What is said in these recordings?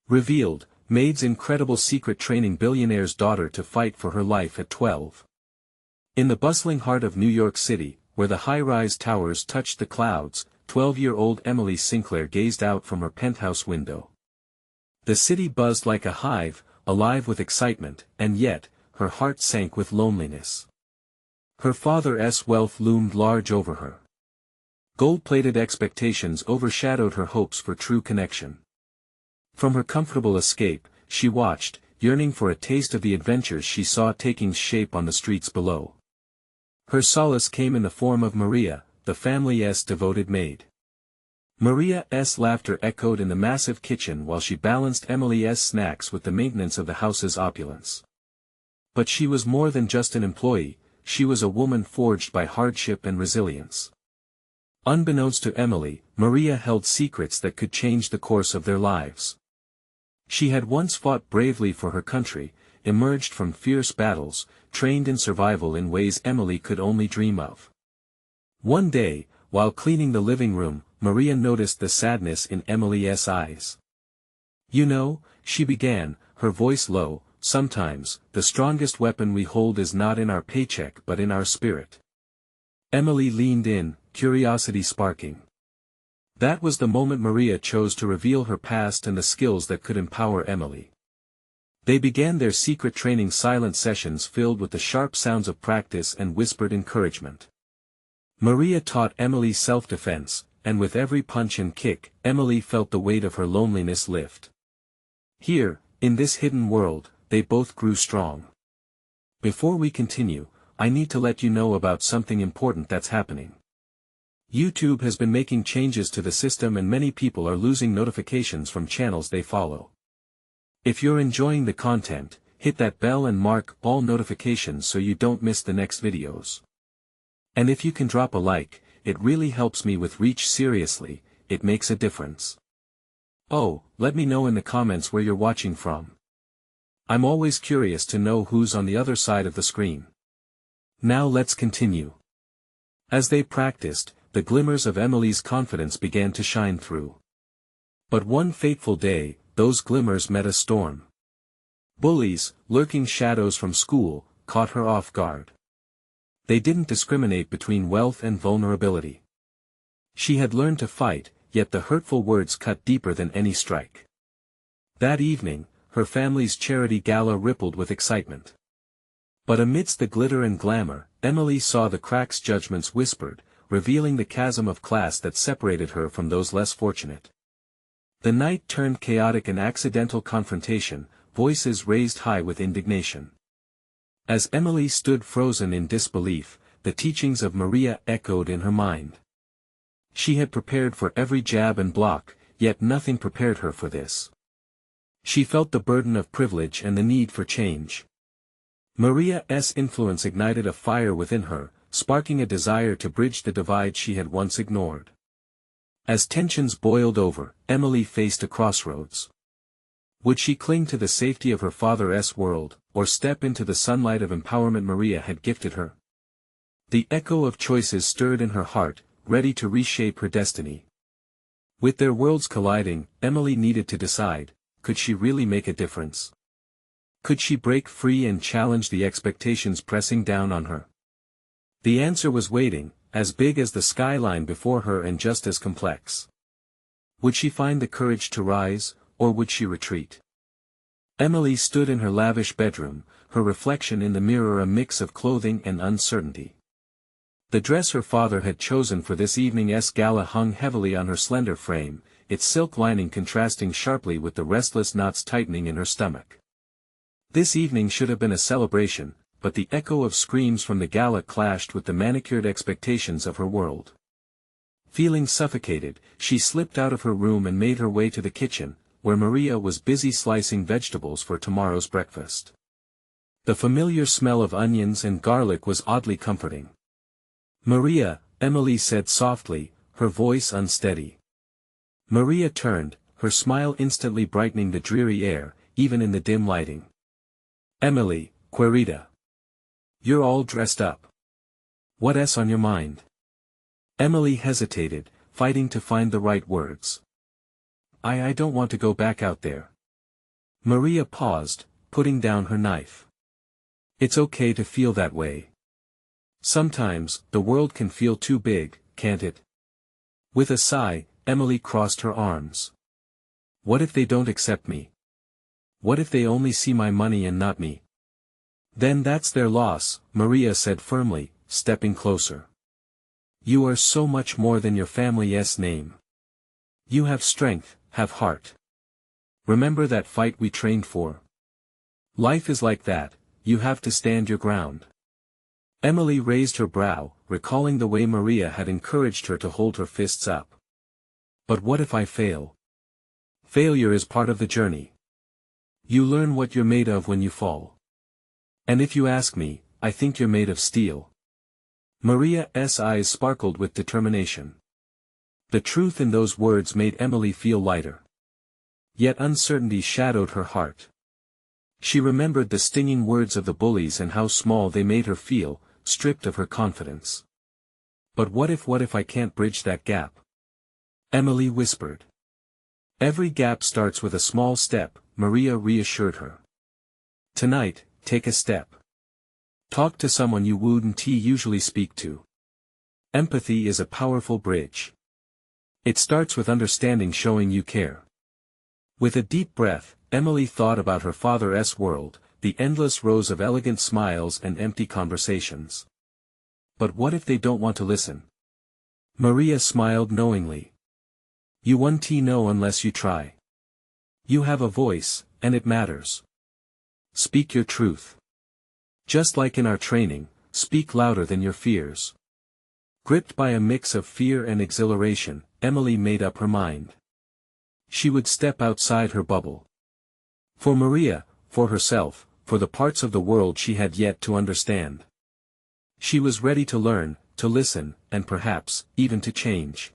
Revealed, Maid's incredible secret training Billionaire's daughter to fight for her life at 12. In the bustling heart of New York City, where the high-rise towers touched the clouds, 12-year-old Emily Sinclair gazed out from her penthouse window. The city buzzed like a hive, alive with excitement, and yet, her heart sank with loneliness. Her father's wealth loomed large over her. Gold-plated expectations overshadowed her hopes for true connection. From her comfortable escape, she watched, yearning for a taste of the adventures she saw taking shape on the streets below. Her solace came in the form of Maria, the family's devoted maid. Maria's laughter echoed in the massive kitchen while she balanced Emily's snacks with the maintenance of the house's opulence. But she was more than just an employee, she was a woman forged by hardship and resilience. Unbeknownst to Emily, Maria held secrets that could change the course of their lives. She had once fought bravely for her country, emerged from fierce battles, trained in survival in ways Emily could only dream of. One day, while cleaning the living room, Maria noticed the sadness in Emily's eyes. "You know," she began, her voice low, "sometimes, the strongest weapon we hold is not in our paycheck but in our spirit." Emily leaned in, curiosity sparking. That was the moment Maria chose to reveal her past and the skills that could empower Emily. They began their secret training silent sessions filled with the sharp sounds of practice and whispered encouragement. Maria taught Emily self-defense, and with every punch and kick, Emily felt the weight of her loneliness lift. Here, in this hidden world, they both grew strong. Before we continue, I need to let you know about something important that's happening. YouTube has been making changes to the system and many people are losing notifications from channels they follow. If you're enjoying the content, hit that bell and mark all notifications so you don't miss the next videos. And if you can drop a like, it really helps me with reach. Seriously, it makes a difference. Oh, let me know in the comments where you're watching from. I'm always curious to know who's on the other side of the screen. Now let's continue. As they practiced, the glimmers of Emily's confidence began to shine through. But one fateful day, those glimmers met a storm. Bullies, lurking shadows from school, caught her off guard. They didn't discriminate between wealth and vulnerability. She had learned to fight, yet the hurtful words cut deeper than any strike. That evening, her family's charity gala rippled with excitement. But amidst the glitter and glamour, Emily saw the cracks. Judgments whispered, revealing the chasm of class that separated her from those less fortunate. The night turned chaotic, an accidental confrontation, voices raised high with indignation. As Emily stood frozen in disbelief, the teachings of Maria echoed in her mind. She had prepared for every jab and block, yet nothing prepared her for this. She felt the burden of privilege and the need for change. Maria's influence ignited a fire within her, sparking a desire to bridge the divide she had once ignored. As tensions boiled over, Emily faced a crossroads. Would she cling to the safety of her father's world, or step into the sunlight of empowerment Maria had gifted her? The echo of choices stirred in her heart, ready to reshape her destiny. With their worlds colliding, Emily needed to decide, could she really make a difference? Could she break free and challenge the expectations pressing down on her? The answer was waiting, as big as the skyline before her and just as complex. Would she find the courage to rise, or would she retreat? Emily stood in her lavish bedroom, her reflection in the mirror a mix of clothing and uncertainty. The dress her father had chosen for this evening's gala hung heavily on her slender frame, its silk lining contrasting sharply with the restless knots tightening in her stomach. This evening should have been a celebration, but the echo of screams from the gala clashed with the manicured expectations of her world. Feeling suffocated, she slipped out of her room and made her way to the kitchen, where Maria was busy slicing vegetables for tomorrow's breakfast. The familiar smell of onions and garlic was oddly comforting. "Maria," Emily said softly, her voice unsteady. Maria turned, her smile instantly brightening the dreary air, even in the dim lighting. "Emily, querida. You're all dressed up. What's on your mind?" Emily hesitated, fighting to find the right words. I don't want to go back out there. Maria paused, putting down her knife. It's okay to feel that way. Sometimes, the world can feel too big, can't it? With a sigh, Emily crossed her arms. What if they don't accept me? What if they only see my money and not me? Then that's their loss, Maria said firmly, stepping closer. You are so much more than your family's name. You have strength, have heart. Remember that fight we trained for? Life is like that, you have to stand your ground. Emily raised her brow, recalling the way Maria had encouraged her to hold her fists up. But what if I fail? Failure is part of the journey. You learn what you're made of when you fall. And if you ask me, I think you're made of steel. Maria's eyes sparkled with determination. The truth in those words made Emily feel lighter. Yet uncertainty shadowed her heart. She remembered the stinging words of the bullies and how small they made her feel, stripped of her confidence. But what if I can't bridge that gap? Emily whispered. Every gap starts with a small step, Maria reassured her. Tonight, take a step. Talk to someone you wouldn't usually speak to. Empathy is a powerful bridge. It starts with understanding, showing you care. With a deep breath, Emily thought about her father's world, the endless rows of elegant smiles and empty conversations. But what if they don't want to listen? Maria smiled knowingly. You won't know unless you try. You have a voice, and it matters. Speak your truth. Just like in our training, speak louder than your fears. Gripped by a mix of fear and exhilaration, Emily made up her mind. She would step outside her bubble. For Maria, for herself, for the parts of the world she had yet to understand. She was ready to learn, to listen, and perhaps, even to change.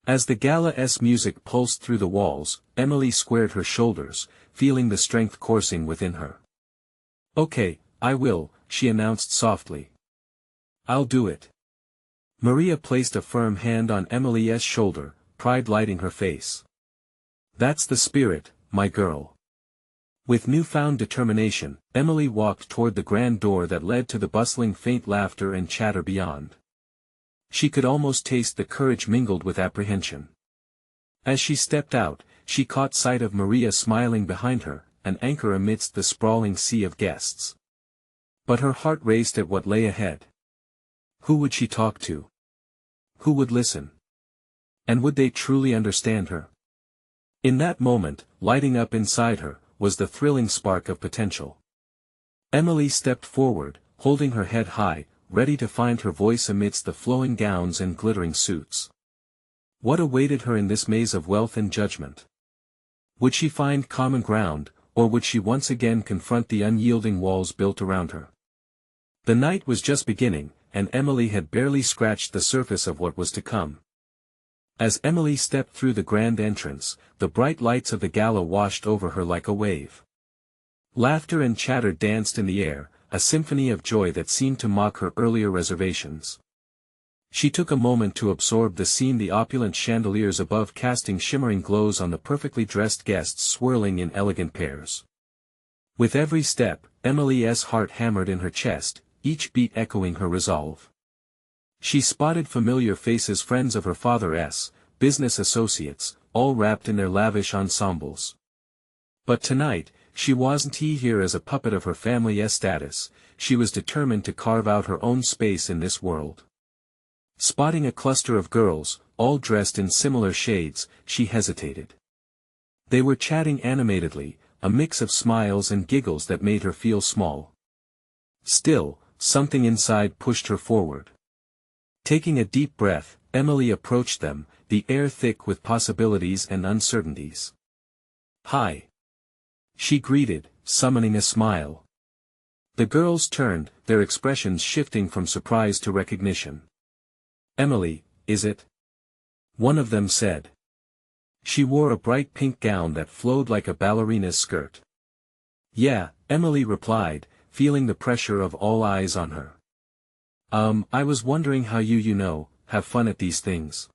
As the gala's music pulsed through the walls, Emily squared her shoulders, feeling the strength coursing within her. Okay, I will, she announced softly. I'll do it. Maria placed a firm hand on Emily's shoulder, pride lighting her face. That's the spirit, my girl. With newfound determination, Emily walked toward the grand door that led to the bustling faint laughter and chatter beyond. She could almost taste the courage mingled with apprehension. As she stepped out, she caught sight of Maria smiling behind her, an anchor amidst the sprawling sea of guests. But her heart raced at what lay ahead. Who would she talk to? Who would listen? And would they truly understand her? In that moment, lighting up inside her, was the thrilling spark of potential. Emily stepped forward, holding her head high, ready to find her voice amidst the flowing gowns and glittering suits. What awaited her in this maze of wealth and judgment? Would she find common ground, or would she once again confront the unyielding walls built around her? The night was just beginning, and Emily had barely scratched the surface of what was to come. As Emily stepped through the grand entrance, the bright lights of the gala washed over her like a wave. Laughter and chatter danced in the air, a symphony of joy that seemed to mock her earlier reservations. She took a moment to absorb the scene, the opulent chandeliers above casting shimmering glows on the perfectly dressed guests swirling in elegant pairs. With every step, Emily's heart hammered in her chest, each beat echoing her resolve. She spotted familiar faces, friends of her father's, business associates, all wrapped in their lavish ensembles. But tonight, she wasn't here as a puppet of her family's status, she was determined to carve out her own space in this world. Spotting a cluster of girls, all dressed in similar shades, she hesitated. They were chatting animatedly, a mix of smiles and giggles that made her feel small. Still, something inside pushed her forward. Taking a deep breath, Emily approached them, the air thick with possibilities and uncertainties. Hi. She greeted, summoning a smile. The girls turned, their expressions shifting from surprise to recognition. Emily, is it? One of them said. She wore a bright pink gown that flowed like a ballerina's skirt. Yeah, Emily replied, feeling the pressure of all eyes on her. I was wondering how you have fun at these things.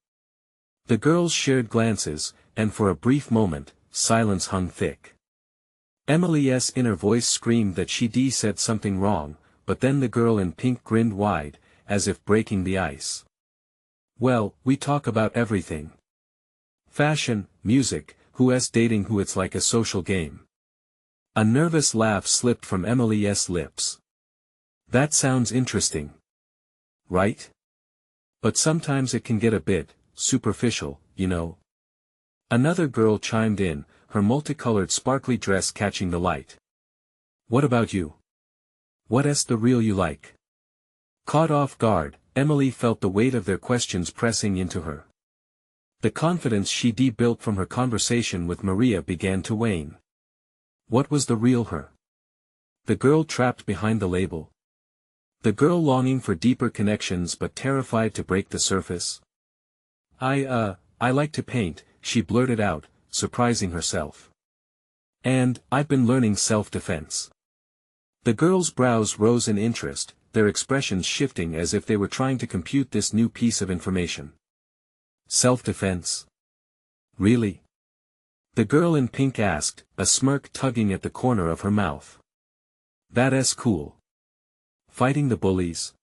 The girls shared glances, and for a brief moment, silence hung thick. Emily's inner voice screamed that she said something wrong, but then the girl in pink grinned wide, as if breaking the ice. Well, we talk about everything. Fashion, music, who's dating who, it's like a social game. A nervous laugh slipped from Emily's lips. That sounds interesting. Right? But sometimes it can get a bit superficial, you know. Another girl chimed in, her multicolored sparkly dress catching the light. What about you? What's the real you like? Caught off guard, Emily felt the weight of their questions pressing into her. The confidence she built from her conversation with Maria began to wane. What was the real her? The girl trapped behind the label? The girl longing for deeper connections but terrified to break the surface? I like to paint, she blurted out, surprising herself. And, I've been learning self-defense. The girl's brows rose in interest, their expressions shifting as if they were trying to compute this new piece of information. Self-defense? Really? The girl in pink asked, a smirk tugging at the corner of her mouth. That's cool. Fighting the bullies?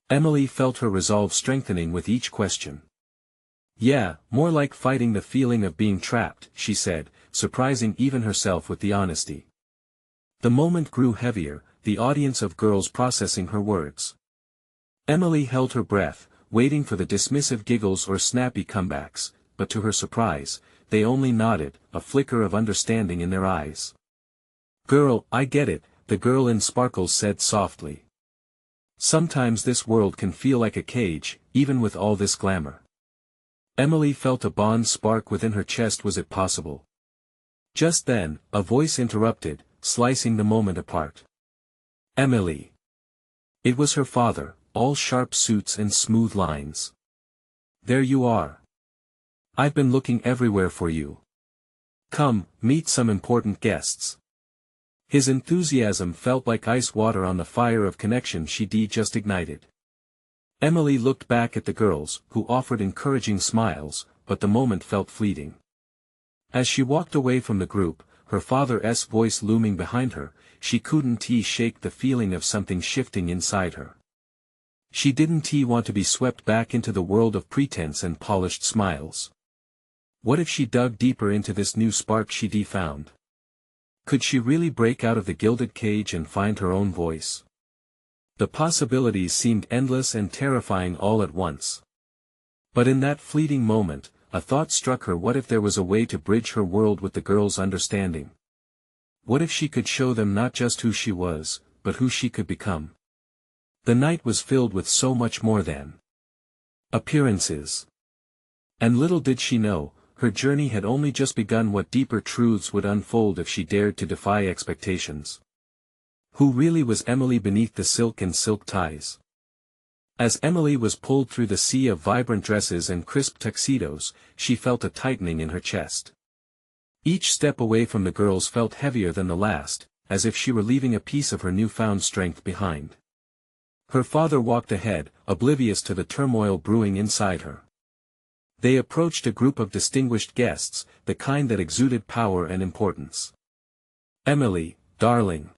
Emily felt her resolve strengthening with each question. Yeah, more like fighting the feeling of being trapped, she said, surprising even herself with the honesty. The moment grew heavier, the audience of girls processing her words. Emily held her breath, waiting for the dismissive giggles or snappy comebacks, but to her surprise, they only nodded, a flicker of understanding in their eyes. Girl, I get it, the girl in sparkles said softly. Sometimes this world can feel like a cage, even with all this glamour. Emily felt a bond spark within her chest. Was it possible? Just then, a voice interrupted, slicing the moment apart. Emily. It was her father, all sharp suits and smooth lines. There you are. I've been looking everywhere for you. Come, meet some important guests. His enthusiasm felt like ice water on the fire of connection she just ignited. Emily looked back at the girls, who offered encouraging smiles, but the moment felt fleeting. As she walked away from the group, her father's voice looming behind her, she couldn't shake the feeling of something shifting inside her. She didn't want to be swept back into the world of pretense and polished smiles. What if she dug deeper into this new spark she found? Could she really break out of the gilded cage and find her own voice? The possibilities seemed endless and terrifying all at once. But in that fleeting moment, a thought struck her. What if there was a way to bridge her world with the girls' understanding? What if she could show them not just who she was, but who she could become? The night was filled with so much more than appearances. And little did she know, her journey had only just begun. What deeper truths would unfold if she dared to defy expectations? Who really was Emily beneath the silk and silk ties? As Emily was pulled through the sea of vibrant dresses and crisp tuxedos, she felt a tightening in her chest. Each step away from the girls felt heavier than the last, as if she were leaving a piece of her newfound strength behind. Her father walked ahead, oblivious to the turmoil brewing inside her. They approached a group of distinguished guests, the kind that exuded power and importance. Emily, darling.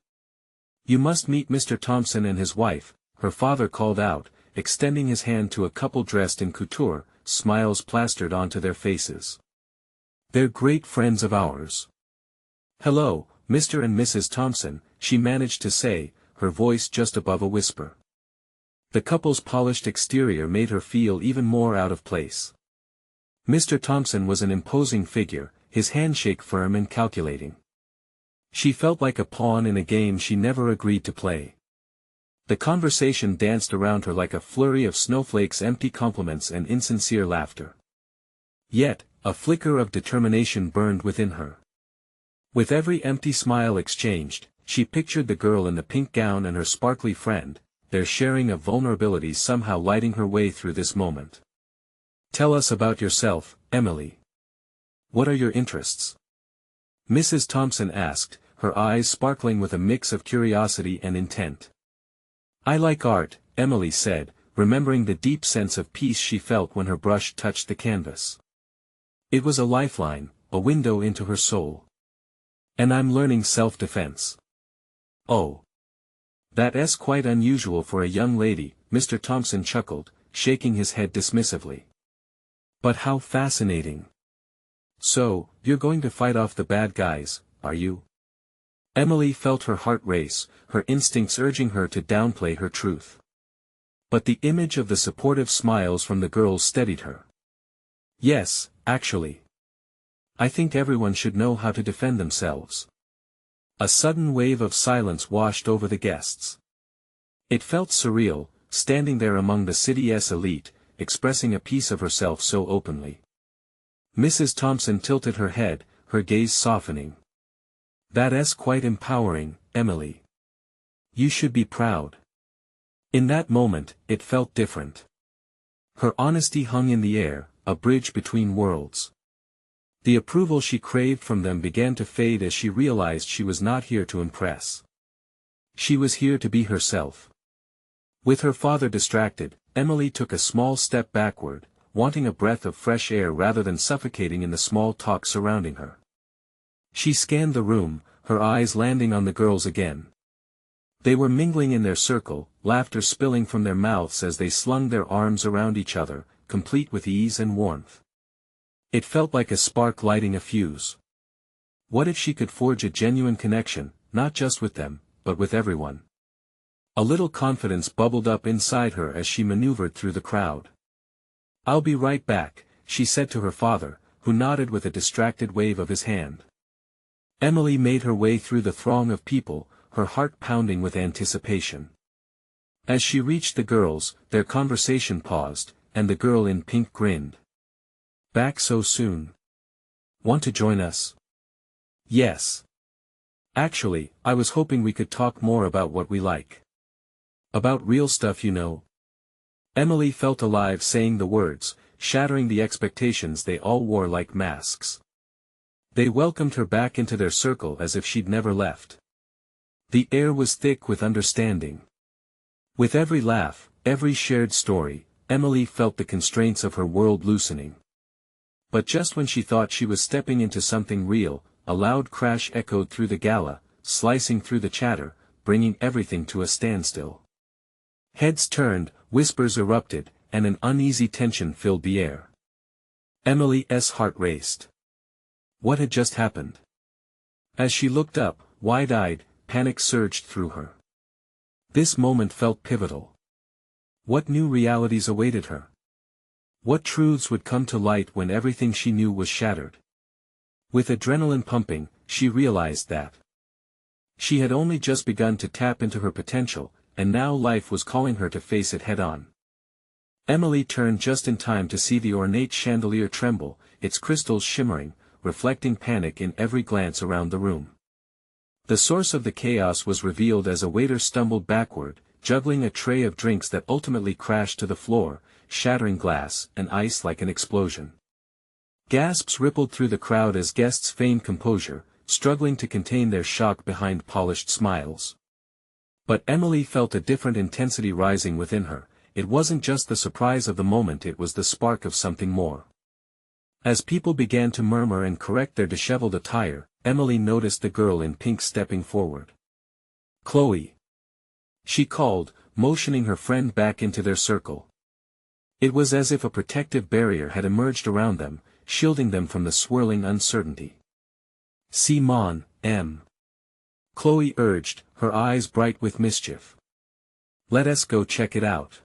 You must meet Mr. Thompson and his wife, her father called out, extending his hand to a couple dressed in couture, smiles plastered onto their faces. They're great friends of ours. Hello, Mr. and Mrs. Thompson, she managed to say, her voice just above a whisper. The couple's polished exterior made her feel even more out of place. Mr. Thompson was an imposing figure, his handshake firm and calculating. She felt like a pawn in a game she never agreed to play. The conversation danced around her like a flurry of snowflakes, empty compliments and insincere laughter. Yet, a flicker of determination burned within her. With every empty smile exchanged, she pictured the girl in the pink gown and her sparkly friend, their sharing of vulnerabilities somehow lighting her way through this moment. Tell us about yourself, Emily. What are your interests? Mrs. Thompson asked, her eyes sparkling with a mix of curiosity and intent. I like art, Emily said, remembering the deep sense of peace she felt when her brush touched the canvas. It was a lifeline, a window into her soul. And I'm learning self-defense. Oh. That's quite unusual for a young lady, Mr. Thompson chuckled, shaking his head dismissively. But how fascinating. So, you're going to fight off the bad guys, are you? Emily felt her heart race, her instincts urging her to downplay her truth. But the image of the supportive smiles from the girls steadied her. Yes, actually. I think everyone should know how to defend themselves. A sudden wave of silence washed over the guests. It felt surreal, standing there among the city's elite, expressing a piece of herself so openly. Mrs. Thompson tilted her head, her gaze softening. That's quite empowering, Emily. You should be proud. In that moment, it felt different. Her honesty hung in the air, a bridge between worlds. The approval she craved from them began to fade as she realized she was not here to impress. She was here to be herself. With her father distracted, Emily took a small step backward, wanting a breath of fresh air rather than suffocating in the small talk surrounding her. She scanned the room, her eyes landing on the girls again. They were mingling in their circle, laughter spilling from their mouths as they slung their arms around each other, complete with ease and warmth. It felt like a spark lighting a fuse. What if she could forge a genuine connection, not just with them, but with everyone? A little confidence bubbled up inside her as she maneuvered through the crowd. I'll be right back, she said to her father, who nodded with a distracted wave of his hand. Emily made her way through the throng of people, her heart pounding with anticipation. As she reached the girls, their conversation paused, and the girl in pink grinned. Back so soon? Want to join us? Yes. Actually, I was hoping we could talk more about what we like. About real stuff, you know. Emily felt alive saying the words, shattering the expectations they all wore like masks. They welcomed her back into their circle as if she'd never left. The air was thick with understanding. With every laugh, every shared story, Emily felt the constraints of her world loosening. But just when she thought she was stepping into something real, a loud crash echoed through the gala, slicing through the chatter, bringing everything to a standstill. Heads turned, whispers erupted, and an uneasy tension filled the air. Emily's heart raced. What had just happened? As she looked up, wide-eyed, panic surged through her. This moment felt pivotal. What new realities awaited her? What truths would come to light when everything she knew was shattered? With adrenaline pumping, she realized that she had only just begun to tap into her potential, and now life was calling her to face it head-on. Emily turned just in time to see the ornate chandelier tremble, its crystals shimmering, reflecting panic in every glance around the room. The source of the chaos was revealed as a waiter stumbled backward, juggling a tray of drinks that ultimately crashed to the floor, shattering glass and ice like an explosion. Gasps rippled through the crowd as guests feigned composure, struggling to contain their shock behind polished smiles. But Emily felt a different intensity rising within her. It wasn't just the surprise of the moment, it was the spark of something more. As people began to murmur and correct their disheveled attire, Emily noticed the girl in pink stepping forward. Chloe. She called, motioning her friend back into their circle. It was as if a protective barrier had emerged around them, shielding them from the swirling uncertainty. Simon, M. Chloe urged, her eyes bright with mischief. Let us go check it out.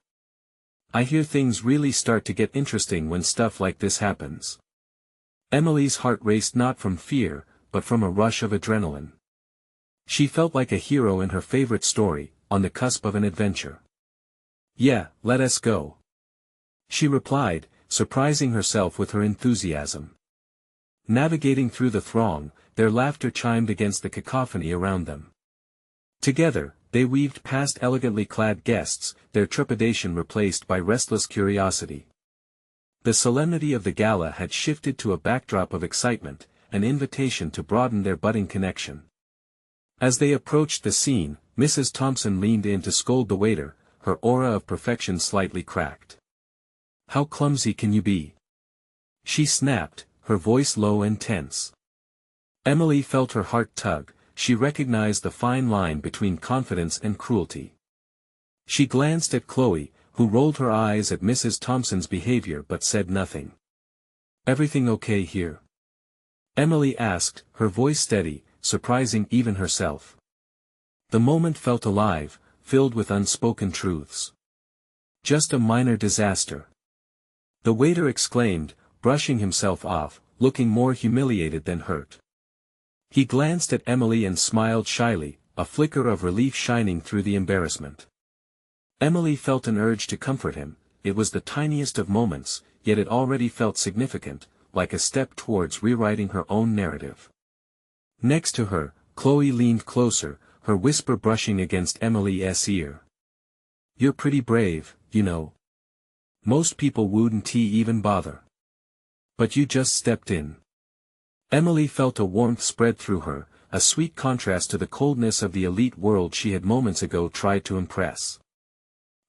I hear things really start to get interesting when stuff like this happens. Emily's heart raced not from fear, but from a rush of adrenaline. She felt like a hero in her favorite story, on the cusp of an adventure. Yeah, let us go. She replied, surprising herself with her enthusiasm. Navigating through the throng, their laughter chimed against the cacophony around them. Together, they weaved past elegantly clad guests, their trepidation replaced by restless curiosity. The solemnity of the gala had shifted to a backdrop of excitement, an invitation to broaden their budding connection. As they approached the scene, Mrs. Thompson leaned in to scold the waiter, her aura of perfection slightly cracked. How clumsy can you be? She snapped, her voice low and tense. Emily felt her heart tug. She recognized the fine line between confidence and cruelty. She glanced at Chloe, who rolled her eyes at Mrs. Thompson's behavior but said nothing. "Everything okay here?" Emily asked, her voice steady, surprising even herself. The moment felt alive, filled with unspoken truths. "Just a minor disaster," the waiter exclaimed, brushing himself off, looking more humiliated than hurt. He glanced at Emily and smiled shyly, a flicker of relief shining through the embarrassment. Emily felt an urge to comfort him. It was the tiniest of moments, yet it already felt significant, like a step towards rewriting her own narrative. Next to her, Chloe leaned closer, her whisper brushing against Emily's ear. "You're pretty brave, you know. Most people wouldn't even bother. But you just stepped in." Emily felt a warmth spread through her, a sweet contrast to the coldness of the elite world she had moments ago tried to impress.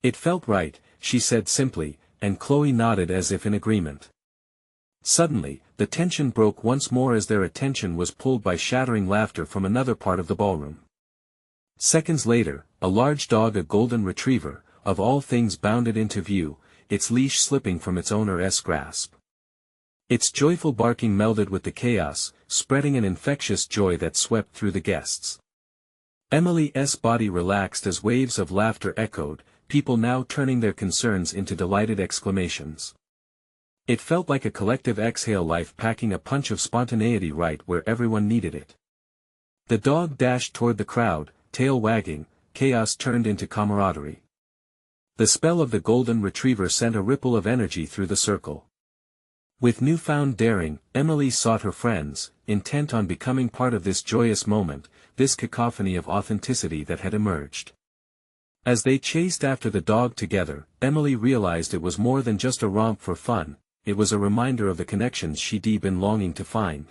"It felt right," she said simply, and Chloe nodded as if in agreement. Suddenly, the tension broke once more as their attention was pulled by shattering laughter from another part of the ballroom. Seconds later, a large dog, a golden retriever, of all things, bounded into view, its leash slipping from its owner's grasp. Its joyful barking melded with the chaos, spreading an infectious joy that swept through the guests. Emily's body relaxed as waves of laughter echoed, people now turning their concerns into delighted exclamations. It felt like a collective exhale, life packing a punch of spontaneity right where everyone needed it. The dog dashed toward the crowd, tail wagging, chaos turned into camaraderie. The spell of the golden retriever sent a ripple of energy through the circle. With newfound daring, Emily sought her friends, intent on becoming part of this joyous moment, this cacophony of authenticity that had emerged. As they chased after the dog together, Emily realized it was more than just a romp for fun, it was a reminder of the connections she'd been longing to find.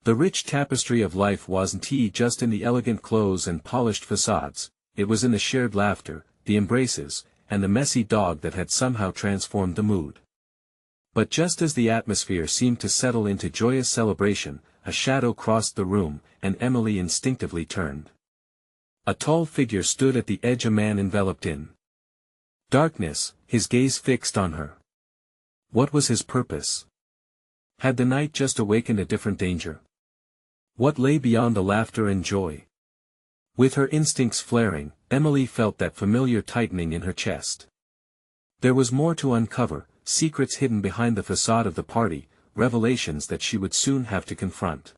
The rich tapestry of life wasn't just in the elegant clothes and polished facades, it was in the shared laughter, the embraces, and the messy dog that had somehow transformed the mood. But just as the atmosphere seemed to settle into joyous celebration, a shadow crossed the room, and Emily instinctively turned. A tall figure stood at the edge, a man enveloped in darkness, his gaze fixed on her. What was his purpose? Had the night just awakened a different danger? What lay beyond the laughter and joy? With her instincts flaring, Emily felt that familiar tightening in her chest. There was more to uncover, secrets hidden behind the facade of the party, revelations that she would soon have to confront.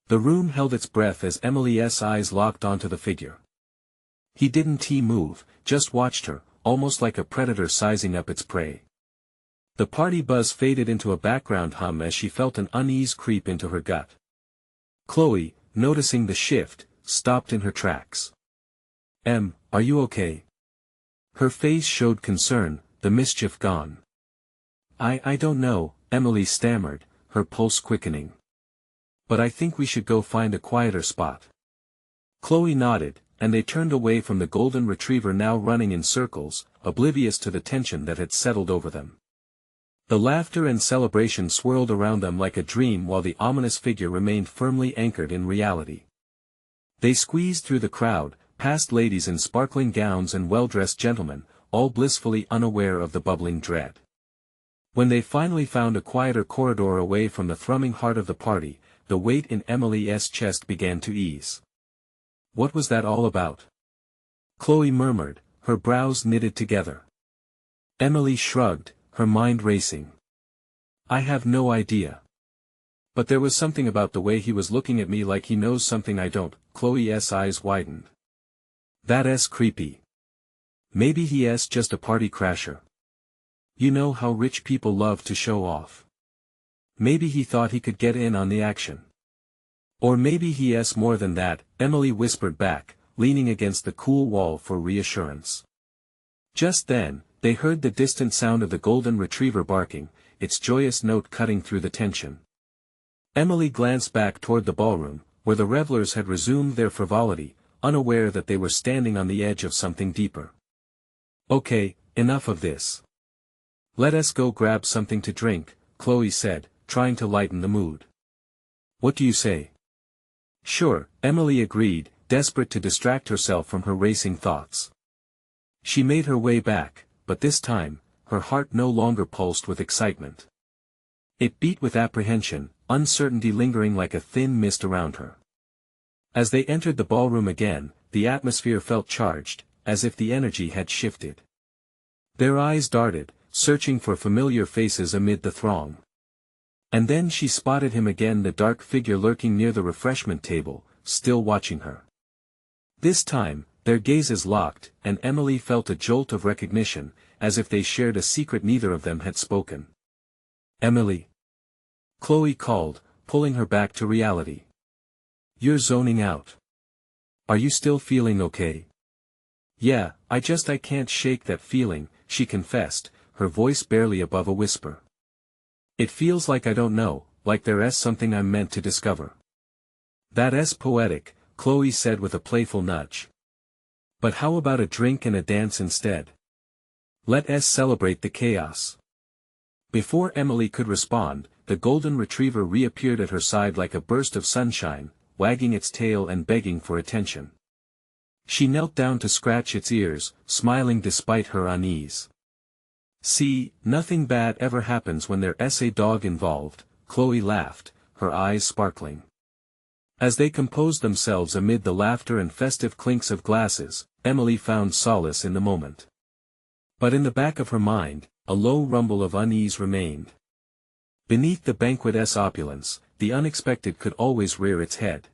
The room held its breath as Emily's eyes locked onto the figure. He didn't move, just watched her, almost like a predator sizing up its prey. The party buzz faded into a background hum as she felt an unease creep into her gut. Chloe, noticing the shift, stopped in her tracks. Are you okay?" Her face showed concern, the mischief gone. I don't know," Emily stammered, her pulse quickening. "But I think we should go find a quieter spot." Chloe nodded, and they turned away from the golden retriever now running in circles, oblivious to the tension that had settled over them. The laughter and celebration swirled around them like a dream while the ominous figure remained firmly anchored in reality. They squeezed through the crowd, past ladies in sparkling gowns and well-dressed gentlemen, all blissfully unaware of the bubbling dread. When they finally found a quieter corridor away from the thrumming heart of the party, the weight in Emily's chest began to ease. "What was that all about?" Chloe murmured, her brows knitted together. Emily shrugged, her mind racing. "I have no idea. But there was something about the way he was looking at me, like he knows something I don't." Chloe's eyes widened. "That's creepy. Maybe he's just a party crasher. You know how rich people love to show off. Maybe he thought he could get in on the action. Or maybe he's more than that," Emily whispered back, leaning against the cool wall for reassurance. Just then, they heard the distant sound of the golden retriever barking, its joyous note cutting through the tension. Emily glanced back toward the ballroom, where the revelers had resumed their frivolity, unaware that they were standing on the edge of something deeper. "Okay, enough of this. Let us go grab something to drink," Chloe said, trying to lighten the mood. What do you say? Sure, Emily agreed, desperate to distract herself from her racing thoughts. She made her way back, but this time, her heart no longer pulsed with excitement. It beat with apprehension, uncertainty lingering like a thin mist around her. As they entered the ballroom again, the atmosphere felt charged, as if the energy had shifted. Their eyes darted, searching for familiar faces amid the throng. And then she spotted him again, the dark figure lurking near the refreshment table, still watching her. This time, their gazes locked, and Emily felt a jolt of recognition, as if they shared a secret neither of them had spoken. Emily. Chloe called, pulling her back to reality. You're zoning out. Are you still feeling okay? Yeah, I can't shake that feeling, she confessed, her voice barely above a whisper. It feels like I don't know, like there's something I'm meant to discover. That's poetic, Chloe said with a playful nudge. But how about a drink and a dance instead? Let's celebrate the chaos. Before Emily could respond, the golden retriever reappeared at her side like a burst of sunshine, wagging its tail and begging for attention. She knelt down to scratch its ears, smiling despite her unease. See, nothing bad ever happens when there's a dog involved, Chloe laughed, her eyes sparkling. As they composed themselves amid the laughter and festive clinks of glasses, Emily found solace in the moment. But in the back of her mind, a low rumble of unease remained. Beneath the banquet's opulence, the unexpected could always rear its head.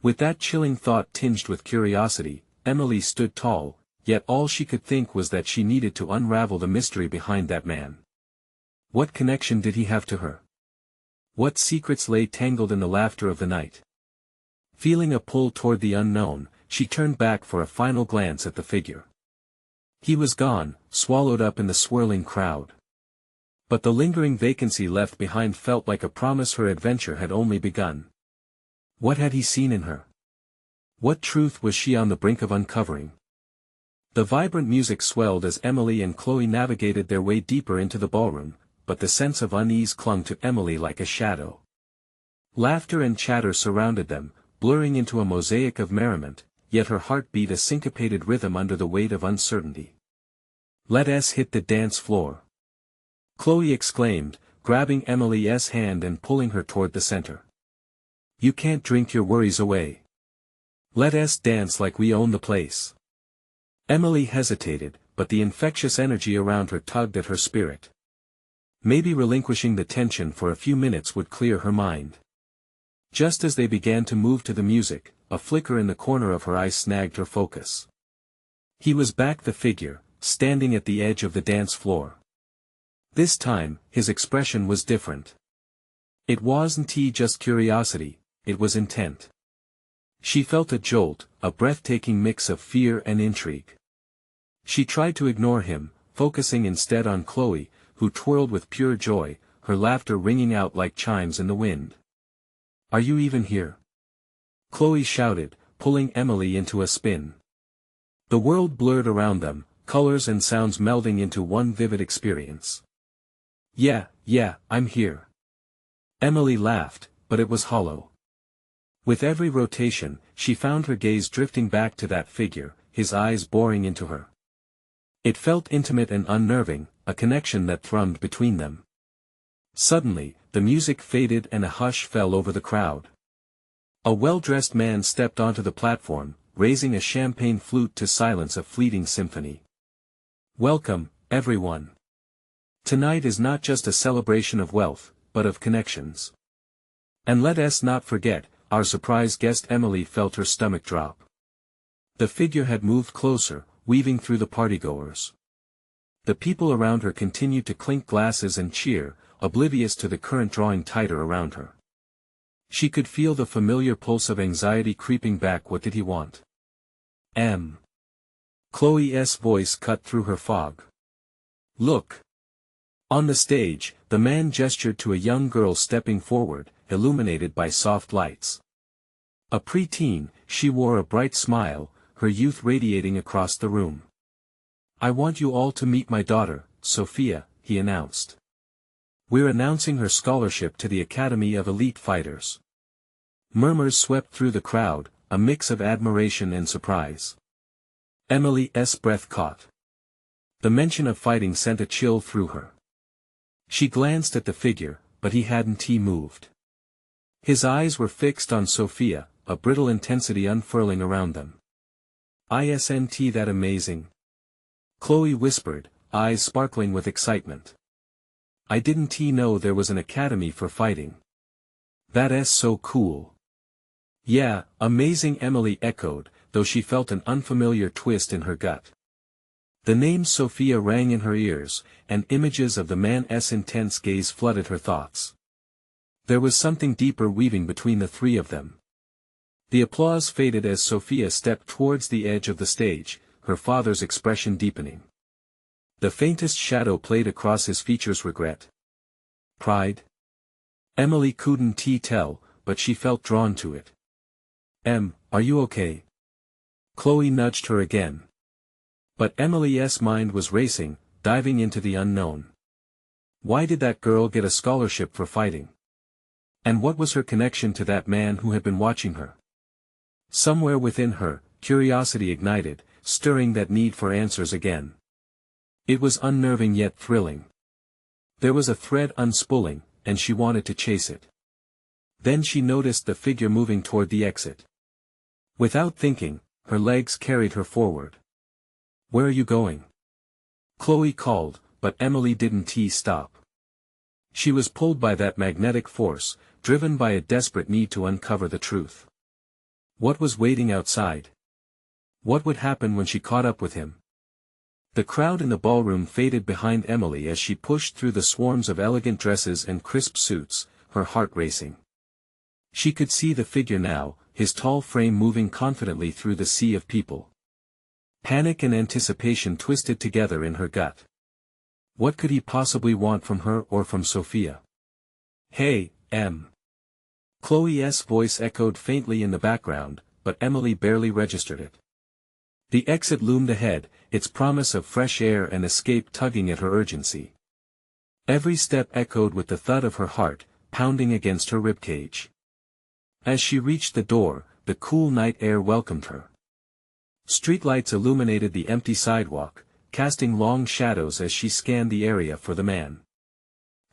With that chilling thought tinged with curiosity, Emily stood tall, yet all she could think was that she needed to unravel the mystery behind that man. What connection did he have to her? What secrets lay tangled in the laughter of the night? Feeling a pull toward the unknown, she turned back for a final glance at the figure. He was gone, swallowed up in the swirling crowd. But the lingering vacancy left behind felt like a promise her adventure had only begun. What had he seen in her? What truth was she on the brink of uncovering? The vibrant music swelled as Emily and Chloe navigated their way deeper into the ballroom, but the sense of unease clung to Emily like a shadow. Laughter and chatter surrounded them, blurring into a mosaic of merriment, yet her heart beat a syncopated rhythm under the weight of uncertainty. Let's hit the dance floor. Chloe exclaimed, grabbing Emily's hand and pulling her toward the center. You can't drink your worries away. Let's dance like we own the place. Emily hesitated, but the infectious energy around her tugged at her spirit. Maybe relinquishing the tension for a few minutes would clear her mind. Just as they began to move to the music, a flicker in the corner of her eye snagged her focus. He was back, the figure, standing at the edge of the dance floor. This time, his expression was different. It wasn't just curiosity, it was intent. She felt a jolt, a breathtaking mix of fear and intrigue. She tried to ignore him, focusing instead on Chloe, who twirled with pure joy, her laughter ringing out like chimes in the wind. Are you even here? Chloe shouted, pulling Emily into a spin. The world blurred around them, colors and sounds melding into one vivid experience. Yeah, I'm here. Emily laughed, but it was hollow. With every rotation, she found her gaze drifting back to that figure, his eyes boring into her. It felt intimate and unnerving, a connection that thrummed between them. Suddenly, the music faded and a hush fell over the crowd. A well-dressed man stepped onto the platform, raising a champagne flute to silence a fleeting symphony. Welcome, everyone. Tonight is not just a celebration of wealth, but of connections. And let's not forget, our surprise guest. Emily felt her stomach drop. The figure had moved closer, weaving through the partygoers. The people around her continued to clink glasses and cheer, oblivious to the current drawing tighter around her. She could feel the familiar pulse of anxiety creeping back. What did he want? Chloe's voice cut through her fog. Look. On the stage, the man gestured to a young girl stepping forward, illuminated by soft lights. A preteen, she wore a bright smile, her youth radiating across the room. I want you all to meet my daughter, Sophia, he announced. We're announcing her scholarship to the Academy of Elite Fighters. Murmurs swept through the crowd, a mix of admiration and surprise. Emily's breath caught. The mention of fighting sent a chill through her. She glanced at the figure, but he hadn't moved. His eyes were fixed on Sophia, a brittle intensity unfurling around them. "Isn't that amazing?" Chloe whispered, eyes sparkling with excitement. "I didn't know there was an academy for fighting." "That's so cool." "Yeah, amazing," Emily echoed, though she felt an unfamiliar twist in her gut. The name Sophia rang in her ears, and images of the man's intense gaze flooded her thoughts. There was something deeper weaving between the three of them. The applause faded as Sophia stepped towards the edge of the stage, her father's expression deepening. The faintest shadow played across his features. Regret? Pride? Emily couldn't tell, but she felt drawn to it. Are you okay?" Chloe nudged her again. But Emily's mind was racing, diving into the unknown. Why did that girl get a scholarship for fighting? And what was her connection to that man who had been watching her? Somewhere within her, curiosity ignited, stirring that need for answers again. It was unnerving yet thrilling. There was a thread unspooling, and she wanted to chase it. Then she noticed the figure moving toward the exit. Without thinking, her legs carried her forward. "Where are you going?" Chloe called, but Emily didn't stop. She was pulled by that magnetic force, driven by a desperate need to uncover the truth. What was waiting outside? What would happen when she caught up with him? The crowd in the ballroom faded behind Emily as she pushed through the swarms of elegant dresses and crisp suits, her heart racing. She could see the figure now, his tall frame moving confidently through the sea of people. Panic and anticipation twisted together in her gut. What could he possibly want from her or from Sophia? "Hey, Em." Chloe's voice echoed faintly in the background, but Emily barely registered it. The exit loomed ahead, its promise of fresh air and escape tugging at her urgency. Every step echoed with the thud of her heart, pounding against her ribcage. As she reached the door, the cool night air welcomed her. Streetlights illuminated the empty sidewalk, casting long shadows as she scanned the area for the man.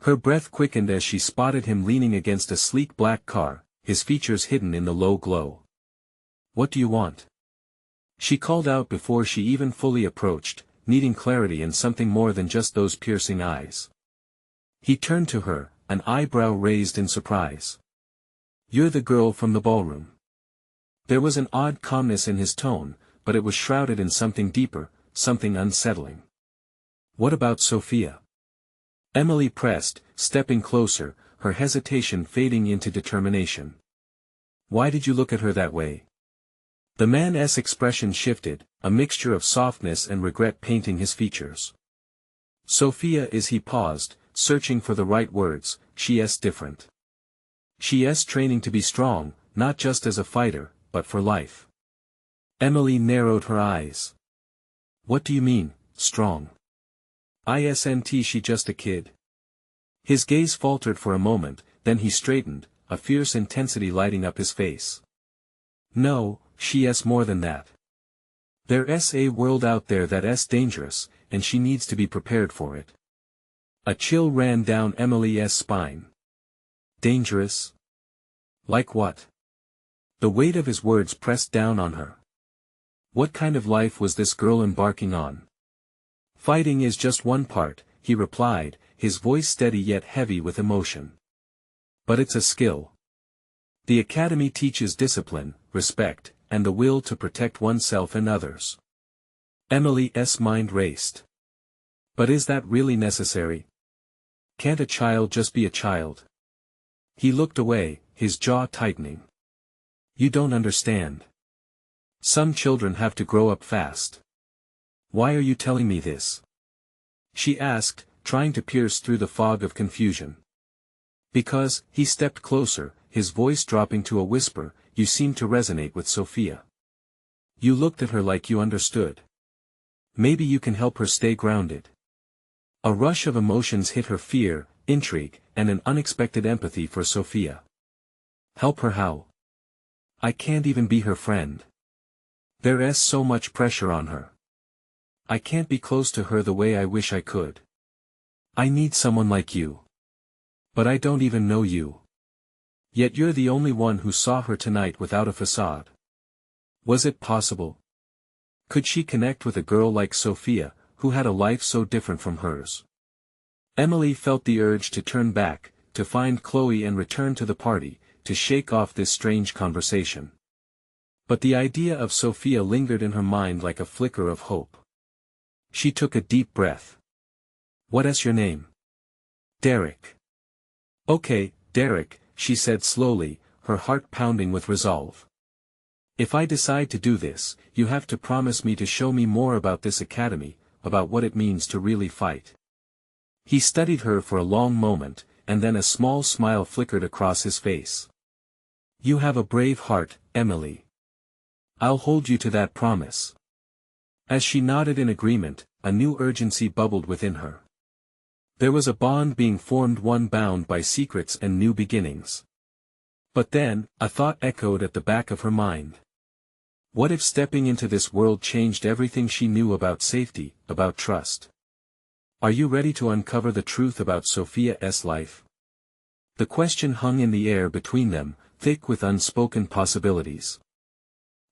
Her breath quickened as she spotted him leaning against a sleek black car, his features hidden in the low glow. "What do you want?" She called out before she even fully approached, needing clarity and something more than just those piercing eyes. He turned to her, an eyebrow raised in surprise. "You're the girl from the ballroom." There was an odd calmness in his tone, but it was shrouded in something deeper, something unsettling. "What about Sophia?" Emily pressed, stepping closer, her hesitation fading into determination. "Why did you look at her that way?" The man's expression shifted, a mixture of softness and regret painting his features. "Sophia is." He paused, searching for the right words. "She's different. She's training to be strong, not just as a fighter, but for life." Emily narrowed her eyes. "What do you mean, strong?" "Isn't she just a kid?" His gaze faltered for a moment, then he straightened, a fierce intensity lighting up his face. "No, she's more than that. There's a world out there that's dangerous, and she needs to be prepared for it." A chill ran down Emily's spine. "Dangerous? Like what?" The weight of his words pressed down on her. What kind of life was this girl embarking on? "Fighting is just one part," he replied, his voice steady yet heavy with emotion. "But it's a skill. The academy teaches discipline, respect, and the will to protect oneself and others." Emily's mind raced. But is that really necessary? Can't a child just be a child? He looked away, his jaw tightening. "You don't understand. Some children have to grow up fast." "Why are you telling me this?" she asked, trying to pierce through the fog of confusion. "Because," he stepped closer, his voice dropping to a whisper, "you seem to resonate with Sophia. You looked at her like you understood. Maybe you can help her stay grounded." A rush of emotions hit her: fear, intrigue, and an unexpected empathy for Sophia. "Help her how?" I can't even be her friend. There's so much pressure on her. I can't be close to her the way I wish I could. I need someone like you. But I don't even know you. Yet you're the only one who saw her tonight without a facade. Was it possible? Could she connect with a girl like Sophia, who had a life so different from hers? Emily felt the urge to turn back, to find Chloe and return to the party, to shake off this strange conversation. But the idea of Sophia lingered in her mind like a flicker of hope. She took a deep breath. What's your name? Derek. Okay, Derek, she said slowly, her heart pounding with resolve. If I decide to do this, you have to promise me to show me more about this academy, about what it means to really fight. He studied her for a long moment, and then a small smile flickered across his face. You have a brave heart, Emily. I'll hold you to that promise. As she nodded in agreement, a new urgency bubbled within her. There was a bond being formed, one bound by secrets and new beginnings. But then, a thought echoed at the back of her mind. What if stepping into this world changed everything she knew about safety, about trust? Are you ready to uncover the truth about Sophia's life? The question hung in the air between them, thick with unspoken possibilities.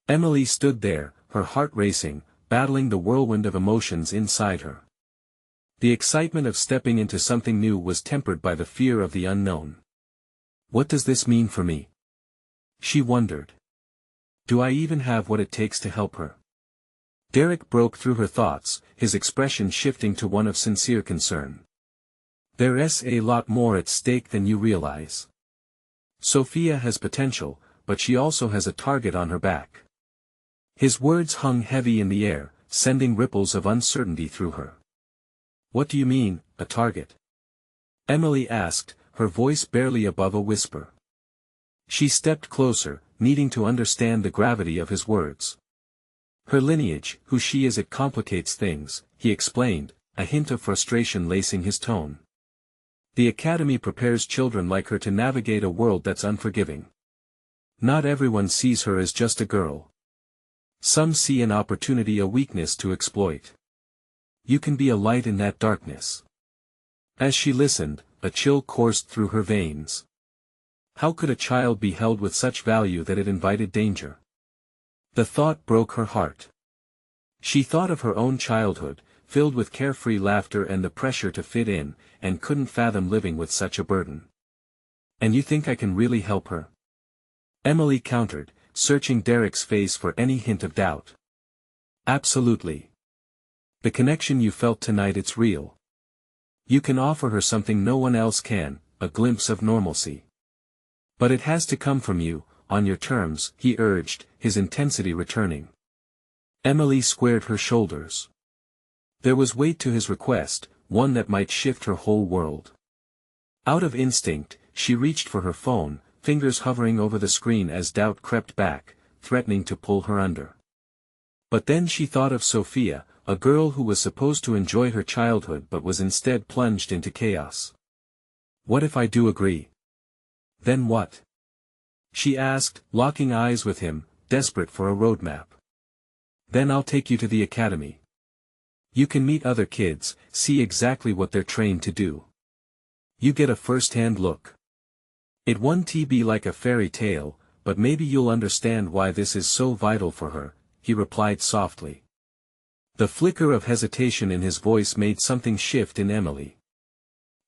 Emily stood there, her heart racing, battling the whirlwind of emotions inside her. The excitement of stepping into something new was tempered by the fear of the unknown. What does this mean for me? She wondered. Do I even have what it takes to help her? Derek broke through her thoughts, his expression shifting to one of sincere concern. There's a lot more at stake than you realize. Sophia has potential, but she also has a target on her back. His words hung heavy in the air, sending ripples of uncertainty through her. What do you mean, a target? Emily asked, her voice barely above a whisper. She stepped closer, needing to understand the gravity of his words. Her lineage, who she is, it complicates things, he explained, a hint of frustration lacing his tone. The academy prepares children like her to navigate a world that's unforgiving. Not everyone sees her as just a girl. Some see an opportunity, a weakness to exploit. You can be a light in that darkness. As she listened, a chill coursed through her veins. How could a child be held with such value that it invited danger? The thought broke her heart. She thought of her own childhood, filled with carefree laughter and the pressure to fit in, and couldn't fathom living with such a burden. And you think I can really help her? Emily countered, searching Derek's face for any hint of doubt. Absolutely. The connection you felt tonight, it's real. You can offer her something no one else can, a glimpse of normalcy. But it has to come from you, on your terms, he urged, his intensity returning. Emily squared her shoulders. There was weight to his request, one that might shift her whole world. Out of instinct, she reached for her phone, fingers hovering over the screen as doubt crept back, threatening to pull her under. But then she thought of Sophia, a girl who was supposed to enjoy her childhood but was instead plunged into chaos. What if I do agree? Then what? She asked, locking eyes with him, desperate for a roadmap. Then I'll take you to the academy. You can meet other kids, see exactly what they're trained to do. You get a first-hand look. It won't be like a fairy tale, but maybe you'll understand why this is so vital for her, he replied softly. The flicker of hesitation in his voice made something shift in Emily.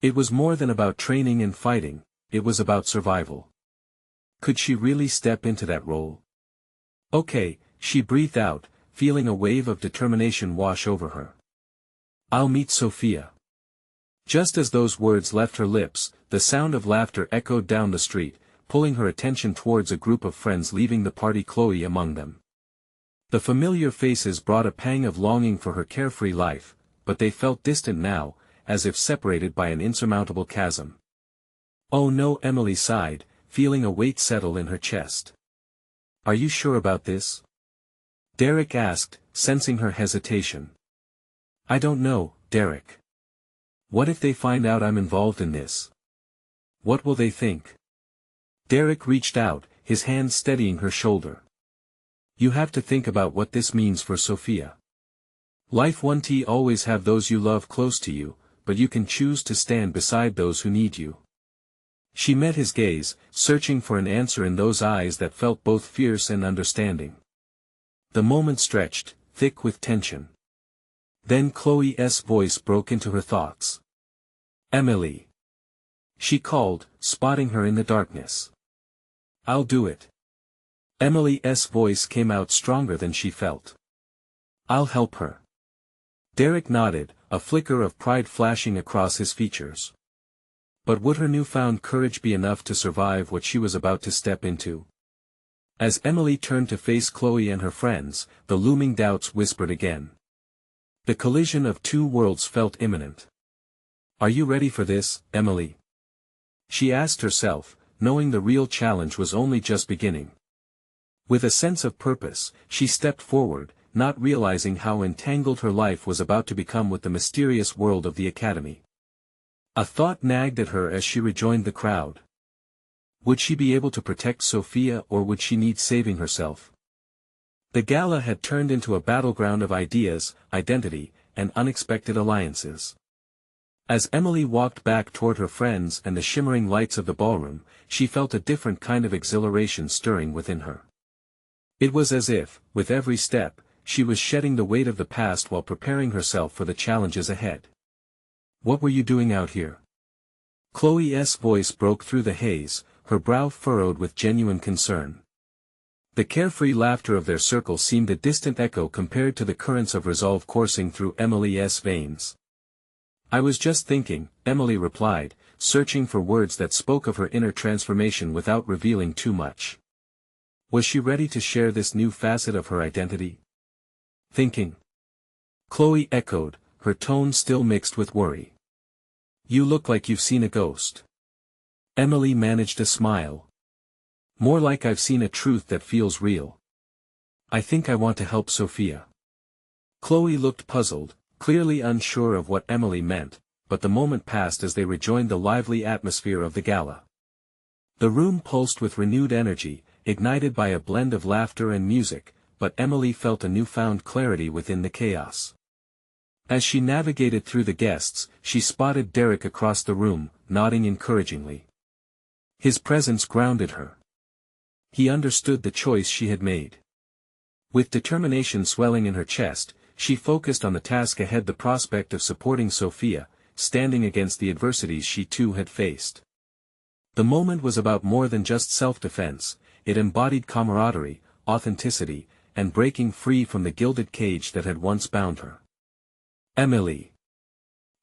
It was more than about training and fighting, it was about survival. Could she really step into that role? Okay, she breathed out, feeling a wave of determination wash over her. I'll meet Sophia. Just as those words left her lips, the sound of laughter echoed down the street, pulling her attention towards a group of friends leaving the party, Chloe among them. The familiar faces brought a pang of longing for her carefree life, but they felt distant now, as if separated by an insurmountable chasm. Oh no, Emily sighed, feeling a weight settle in her chest. Are you sure about this? Derek asked, sensing her hesitation. I don't know, Derek. What if they find out I'm involved in this? What will they think? Derek reached out, his hand steadying her shoulder. You have to think about what this means for Sophia. Life won't always have those you love close to you, but you can choose to stand beside those who need you. She met his gaze, searching for an answer in those eyes that felt both fierce and understanding. The moment stretched, thick with tension. Then Chloe's voice broke into her thoughts. Emily. She called, spotting her in the darkness. I'll do it. Emily's voice came out stronger than she felt. I'll help her. Derek nodded, a flicker of pride flashing across his features. But would her newfound courage be enough to survive what she was about to step into? As Emily turned to face Chloe and her friends, the looming doubts whispered again. The collision of two worlds felt imminent. Are you ready for this, Emily? She asked herself, knowing the real challenge was only just beginning. With a sense of purpose, she stepped forward, not realizing how entangled her life was about to become with the mysterious world of the academy. A thought nagged at her as she rejoined the crowd. Would she be able to protect Sophia, or would she need saving herself? The gala had turned into a battleground of ideas, identity, and unexpected alliances. As Emily walked back toward her friends and the shimmering lights of the ballroom, she felt a different kind of exhilaration stirring within her. It was as if, with every step, she was shedding the weight of the past while preparing herself for the challenges ahead. What were you doing out here? Chloe's voice broke through the haze, her brow furrowed with genuine concern. The carefree laughter of their circle seemed a distant echo compared to the currents of resolve coursing through Emily's veins. I was just thinking, Emily replied, searching for words that spoke of her inner transformation without revealing too much. Was she ready to share this new facet of her identity? Thinking. Chloe echoed, her tone still mixed with worry. You look like you've seen a ghost. Emily managed a smile. More like I've seen a truth that feels real. I think I want to help Sophia. Chloe looked puzzled, clearly unsure of what Emily meant, but the moment passed as they rejoined the lively atmosphere of the gala. The room pulsed with renewed energy, ignited by a blend of laughter and music, but Emily felt a newfound clarity within the chaos. As she navigated through the guests, she spotted Derek across the room, nodding encouragingly. His presence grounded her. He understood the choice she had made. With determination swelling in her chest, she focused on the task ahead, the prospect of supporting Sophia, standing against the adversities she too had faced. The moment was about more than just self-defense, it embodied camaraderie, authenticity, and breaking free from the gilded cage that had once bound her. Emily.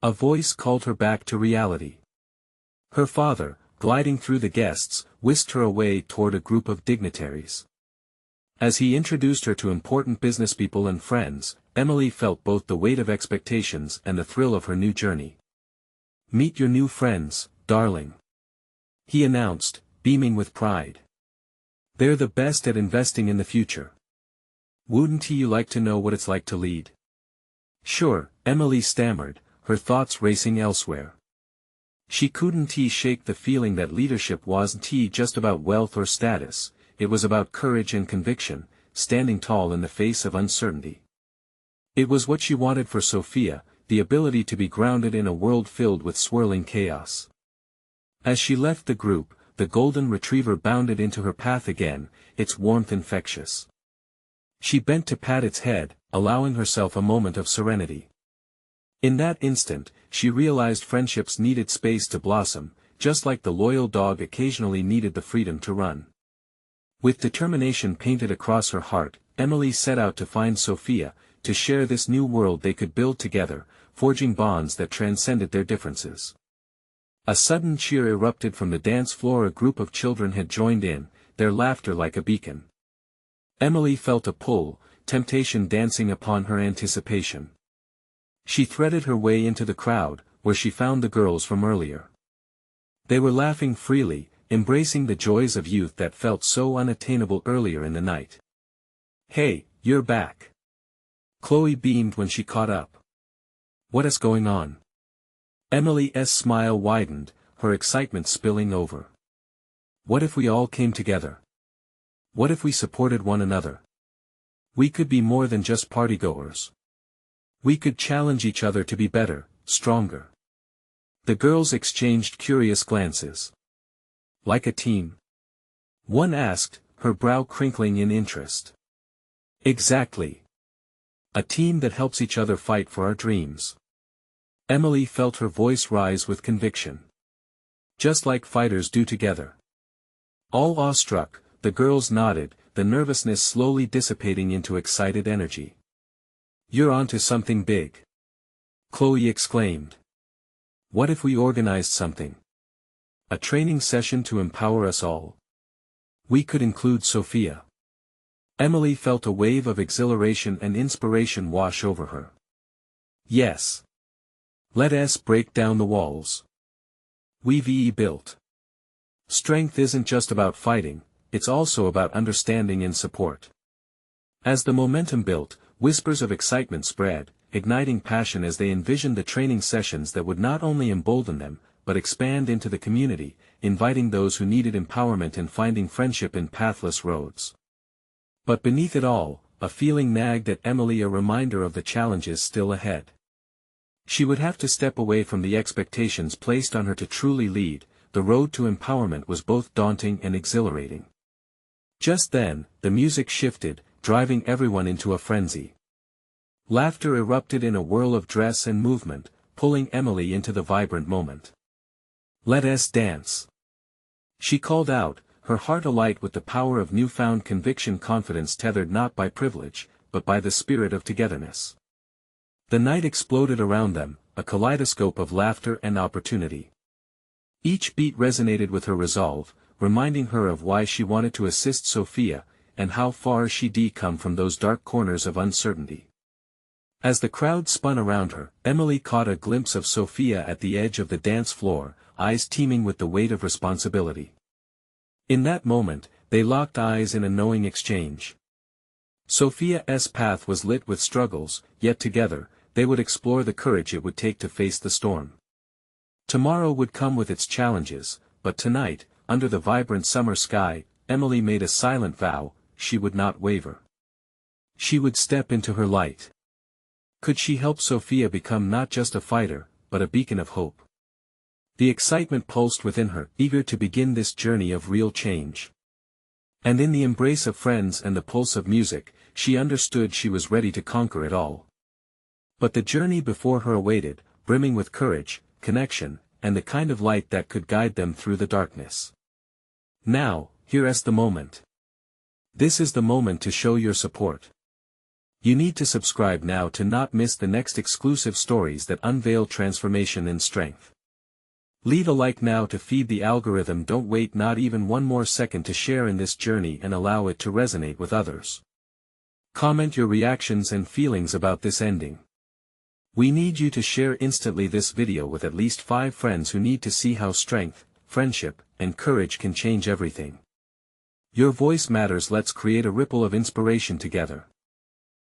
A voice called her back to reality. Her father, gliding through the guests, whisked her away toward a group of dignitaries. As he introduced her to important businesspeople and friends, Emily felt both the weight of expectations and the thrill of her new journey. Meet your new friends, darling. He announced, beaming with pride. They're the best at investing in the future. Wouldn't you like to know what it's like to lead? Sure, Emily stammered, her thoughts racing elsewhere. She couldn't shake the feeling that leadership wasn't just about wealth or status, it was about courage and conviction, standing tall in the face of uncertainty. It was what she wanted for Sophia, the ability to be grounded in a world filled with swirling chaos. As she left the group, the golden retriever bounded into her path again, its warmth infectious. She bent to pat its head, allowing herself a moment of serenity. In that instant, she realized friendships needed space to blossom, just like the loyal dog occasionally needed the freedom to run. With determination painted across her heart, Emily set out to find Sophia, to share this new world they could build together, forging bonds that transcended their differences. A sudden cheer erupted from the dance floor. A group of children had joined in, their laughter like a beacon. Emily felt a pull, temptation dancing upon her anticipation. She threaded her way into the crowd, where she found the girls from earlier. They were laughing freely, embracing the joys of youth that felt so unattainable earlier in the night. Hey, you're back. Chloe beamed when she caught up. What is going on? Emily's smile widened, her excitement spilling over. What if we all came together? What if we supported one another? We could be more than just partygoers. We could challenge each other to be better, stronger. The girls exchanged curious glances. Like a team? One asked, her brow crinkling in interest. Exactly. A team that helps each other fight for our dreams. Emily felt her voice rise with conviction. Just like fighters do together. All awestruck, the girls nodded, the nervousness slowly dissipating into excited energy. You're onto something big. Chloe exclaimed. What if we organized something? A training session to empower us all? We could include Sophia. Emily felt a wave of exhilaration and inspiration wash over her. Yes. Let us break down the walls. We've built. Strength isn't just about fighting, it's also about understanding and support. As the momentum built, whispers of excitement spread, igniting passion as they envisioned the training sessions that would not only embolden them, but expand into the community, inviting those who needed empowerment and finding friendship in pathless roads. But beneath it all, a feeling nagged at Emily, a reminder of the challenges still ahead. She would have to step away from the expectations placed on her to truly lead. The road to empowerment was both daunting and exhilarating. Just then, the music shifted, driving everyone into a frenzy. Laughter erupted in a whirl of dress and movement, pulling Emily into the vibrant moment. Let us dance. She called out, her heart alight with the power of newfound conviction, confidence tethered not by privilege, but by the spirit of togetherness. The night exploded around them, a kaleidoscope of laughter and opportunity. Each beat resonated with her resolve, reminding her of why she wanted to assist Sophia, and how far she'd come from those dark corners of uncertainty. As the crowd spun around her, Emily caught a glimpse of Sophia at the edge of the dance floor, eyes teeming with the weight of responsibility. In that moment, they locked eyes in a knowing exchange. Sophia's path was lit with struggles, yet together, they would explore the courage it would take to face the storm. Tomorrow would come with its challenges, but tonight, under the vibrant summer sky, Emily made a silent vow: she would not waver. She would step into her light. Could she help Sophia become not just a fighter, but a beacon of hope? The excitement pulsed within her, eager to begin this journey of real change. And in the embrace of friends and the pulse of music, she understood she was ready to conquer it all. But the journey before her awaited, brimming with courage, connection, and the kind of light that could guide them through the darkness. Now, here's the moment. This is the moment to show your support. You need to subscribe now to not miss the next exclusive stories that unveil transformation and strength. Leave a like now to feed the algorithm. Don't wait not even one more second to share in this journey and allow it to resonate with others. Comment your reactions and feelings about this ending. We need you to share instantly this video with at least 5 friends who need to see how strength, friendship, and courage can change everything. Your voice matters. Let's create a ripple of inspiration together.